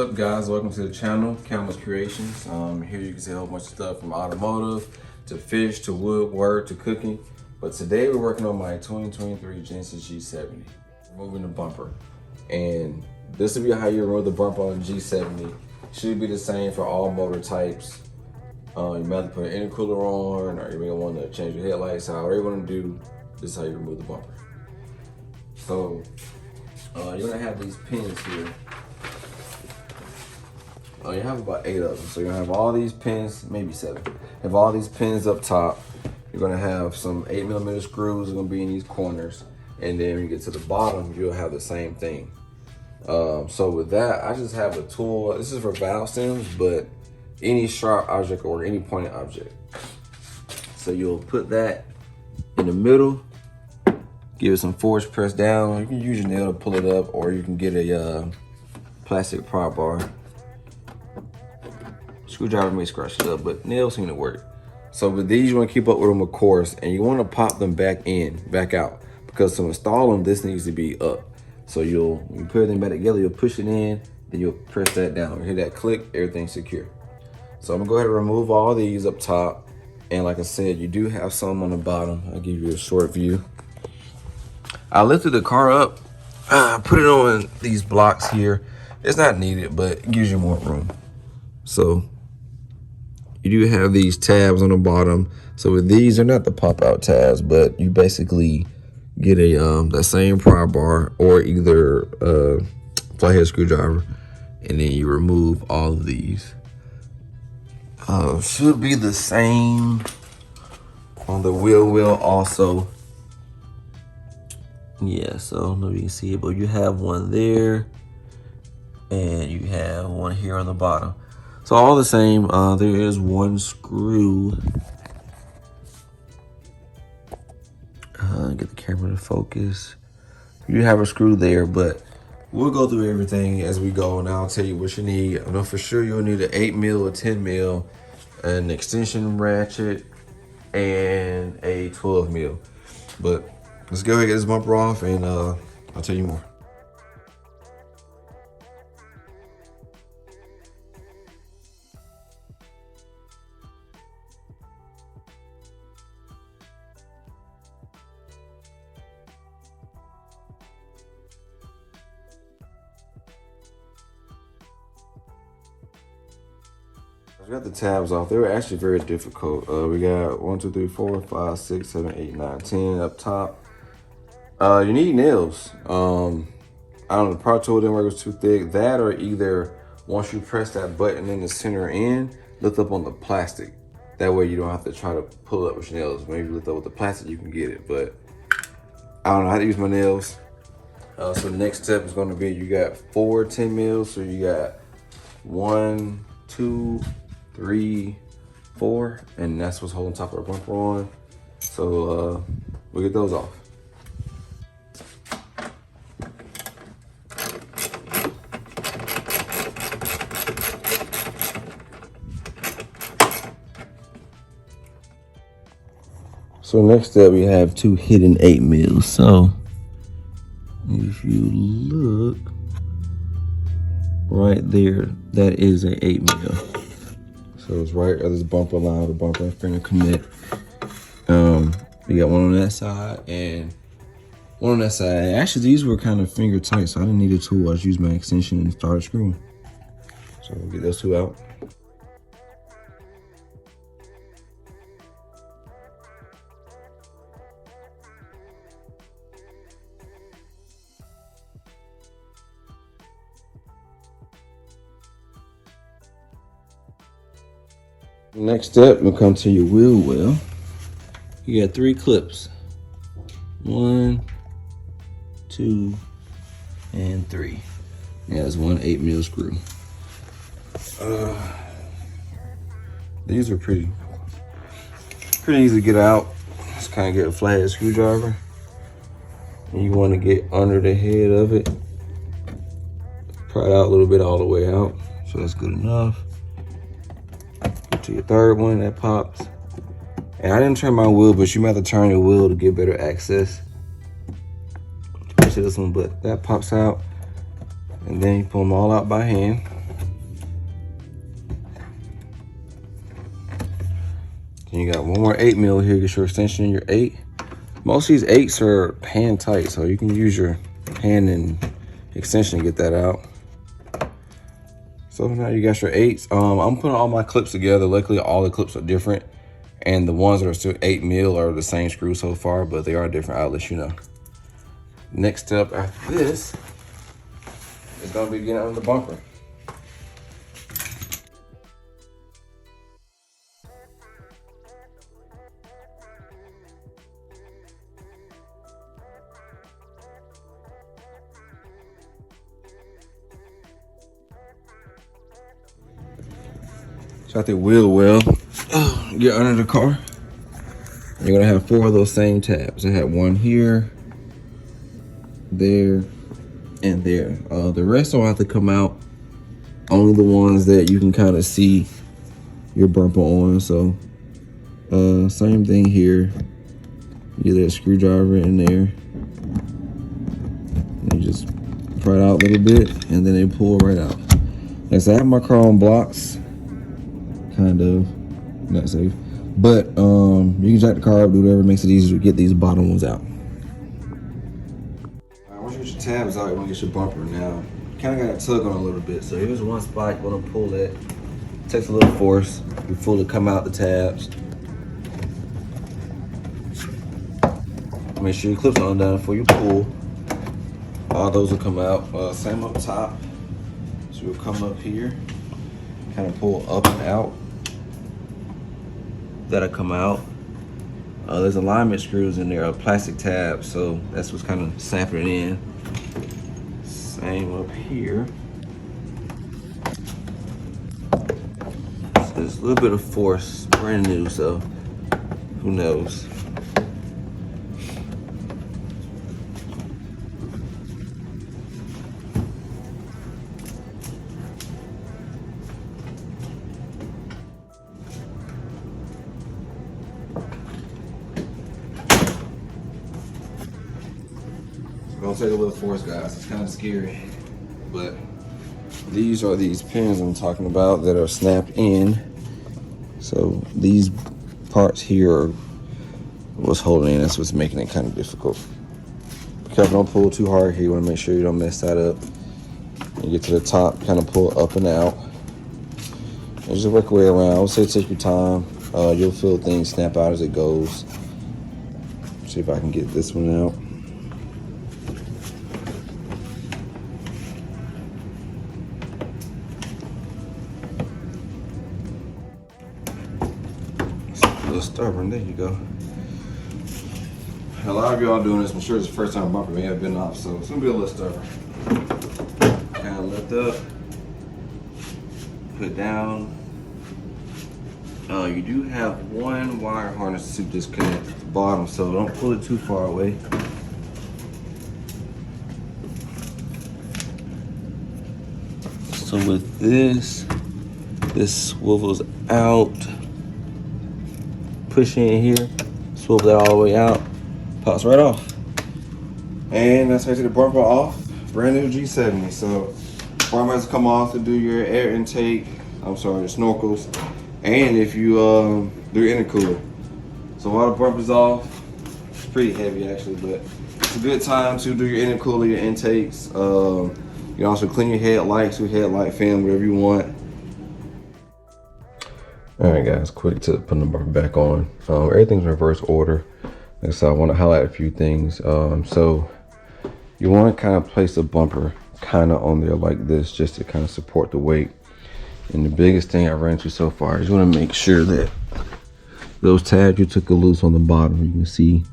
up, guys? Welcome to the channel, Camel's Creations. Here you can see a whole bunch of stuff from automotive to fish to woodwork to cooking. But today we're working on my 2023 Genesis G70, removing the bumper. And this will be how you remove the bumper on the G70. Should be the same for all motor types. You might have to put an intercooler on, or you may want to change your headlights. However you want to do, this is how you remove the bumper. So you're gonna have these pins here. You have about 8 of them. So you're gonna have all these pins, maybe 7. Have all these pins up top. You're gonna have some 8mm screws are gonna be in these corners. And then when you get to the bottom, you'll have the same thing. So with that, I just have a tool. This is for valve stems, but any sharp object or any pointed object. So you'll put that in the middle, give it some force press down. You can use your nail to pull it up, or you can get a plastic prop bar. Screwdriver may scratch it up, but nails seem to work. So with these, you want to keep up with them, of course, and you want to pop them back out, because to install them, this needs to be up. So you put everything back together, you'll push it in, then you'll press that down. You hear that click, everything's secure. So I'm gonna go ahead and remove all these up top. And like I said, you do have some on the bottom. I'll give you a short view. I lifted the car up, put it on these blocks here. It's not needed, but it gives you more room. So you do have these tabs on the bottom. So with these, they're not the pop out tabs, but you basically get a that same pry bar or either flathead screwdriver, and then you remove all of these. Should be the same on the wheel also. Yeah, so I don't know if you can see it, but you have one there and you have one here on the bottom. So all the same, there is one screw. Get the camera to focus. You have a screw there, but we'll go through everything as we go, and I'll tell you what you need. I know for sure you'll need an 8mm, a 10mm, an extension ratchet, and a 12mm. But let's go ahead and get this bumper off, and I'll tell you more. We got the tabs off. They were actually very difficult. We got 1, 2, 3, 4, 5, 6, 7, 8, 9, 10 up top. You need nails. I don't know, the power tool didn't work, it was too thick. That, or either once you press that button in the center end, lift up on the plastic. That way you don't have to try to pull it up with your nails. Maybe lift up with the plastic, you can get it. But I don't know how to use my nails. So the next step is going to be, you got 4 10mm. So you got 1, 2, 3, 4, and that's what's holding top of the bumper on. So we'll get those off. So next up, we have 2 hidden 8mm. So if you look right there, that is an 8mm. So it's right at this bumper line, the bumper and fender commit. We got one on that side and one on that side. Actually, these were kind of finger tight, so I didn't need a tool. I just used my extension and started screwing. So we'll get those 2 out. Next step, we'll come to your wheel well. You got 3 clips. 1, 2, and 3. Yeah, there's 1 8mm screw. These are pretty easy to get out. Just kind of get a flathead screwdriver. And you want to get under the head of it. Pry it out a little bit all the way out. So that's good enough. To your 3rd one, that pops. And I didn't turn my wheel, but you might have to turn your wheel to get better access. Push this one, but that pops out. And then you pull them all out by hand. And you got one more 8mm here, get your extension in your 8. Most of these 8s are hand tight, so you can use your hand and extension to get that out. So now you got your 8s. I'm putting all my clips together. Luckily, all the clips are different. And the ones that are still 8mm are the same screw so far, but they are different outlets, you know. Next step after this is gonna be getting under the bumper. Shot the wheel well. Get under the car. You're gonna have 4 of those same tabs. I had one here, there, and there. The rest will have to come out. Only the ones that you can kind of see your bumper on. So same thing here. You get that screwdriver in there. And you just pry it out a little bit, and then they pull right out. Like so I have my car on blocks. Kind of not safe, but you can jack the car up, do whatever makes it easier to get these bottom ones out. All right, once you get your tabs out, you want to get your bumper. Now kind of got to tug on a little bit, so here's one spot you want to pull that. Takes a little force before it come out the tabs. Make sure your clips are undone before you pull. All those will come out. Same up top, so you'll come up here, kind of pull up and out. That'll come out. There's alignment screws in there, a plastic tab, so that's what's kind of snapping it in. Same up here. So there's a little bit of force, brand new, so who knows. Don't take a little force, guys. It's kind of scary. But these are these pins I'm talking about that are snapped in. So these parts here are what's holding in. That's what's making it kind of difficult. Be careful, don't pull too hard here. You want to make sure you don't mess that up. You get to the top, kind of pull up and out. And just work your way around. I would say take your time. You'll feel things snap out as it goes. See if I can get this one out. Stubborn, there you go. A lot of y'all doing this, I'm sure it's the first time bumper may have been off, so it's gonna be a little stubborn. Kind of lift up, put down. You do have one wire harness to disconnect at the bottom, so don't pull it too far away. So with this swivels out. Push in here, swivel that all the way out, pops right off. And that's how you take the bumper off. Brand new G70. So bumper has to come off to do your air intake, your snorkels, and if you do your intercooler. So while the bumper's off, it's pretty heavy actually, but it's a good time to do your intercooler, your intakes. You can also clean your headlights, your headlight fan, whatever you want. All right, guys, quick tip, putting the bumper back on. Everything's in reverse order. Like I said, I want to highlight a few things. So you want to kind of place the bumper kind of on there like this, just to kind of support the weight. And the biggest thing I ran into so far is you want to make sure that those tabs you took a loose on the bottom, you can see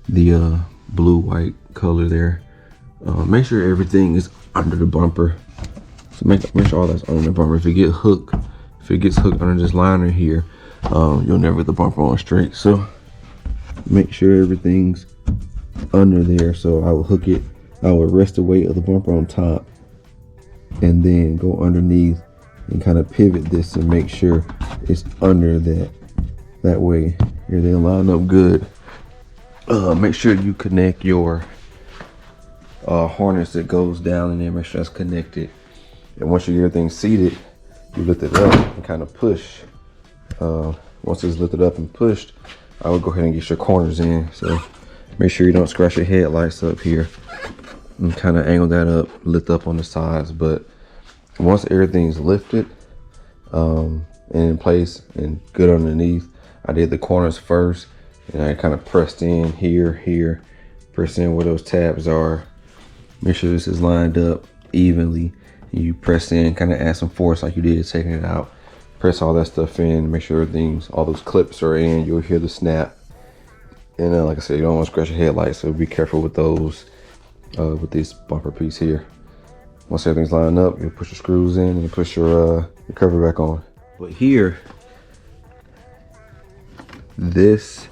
the blue-white color there. Make sure everything is under the bumper. So make sure all that's under the bumper. If it gets hooked under this liner here, you'll never get the bumper on straight. So make sure everything's under there. So I will hook it, I will rest the weight of the bumper on top and then go underneath and kind of pivot this to make sure it's under that. That way everything line up good. Make sure you connect your harness that goes down in there, make sure that's connected. And once you get everything seated, you lift it up and kind of push once it's lifted up and pushed, I would go ahead and get your corners in. So make sure you don't scratch your headlights up here, and kind of angle that up, lift up on the sides. But once everything's lifted and in place and good underneath, I did the corners first, and I kind of pressed in here, press in where those tabs are. Make sure this is lined up evenly. You press in, kind of add some force like you did taking it out. Press all that stuff in, make sure everything's, all those clips are in. You'll hear the snap. And then, like I said, you don't want to scratch your headlights, so be careful with those, with this bumper piece here. Once everything's lined up, you'll push the screws in and you push your cover back on. But here, this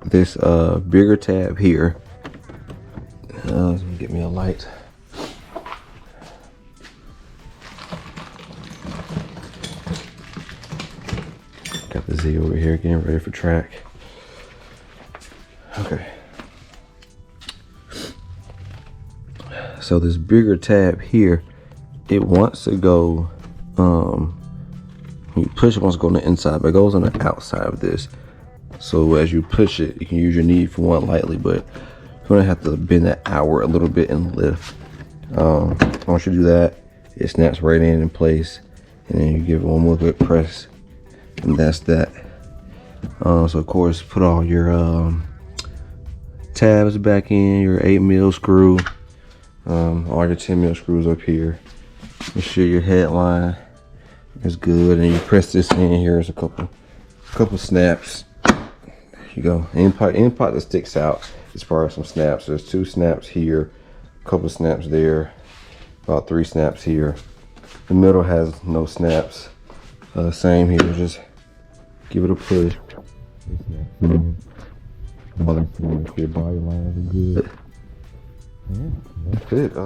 bigger tab here, let me get me a light. Got the Z over here getting ready for track. Okay. So this bigger tab here, it wants to go, when you push it, wants to go on the inside, but it goes on the outside of this. So as you push it, you can use your knee for one lightly, but you're gonna have to bend that outward a little bit and lift. Once you do that, it snaps right in place, and then you give it one more good press, and that's that. So of course, put all your tabs back in, your 8mm screw, all your 10mm screws up here. Make sure your headline is good, and you press this in. Here's a couple snaps. There you go. Any part that sticks out is part of some snaps. There's 2 snaps here, a couple snaps there, about 3 snaps here. The middle has no snaps. Same here. Just give it a push. Your body lines are good. Yeah, that's it.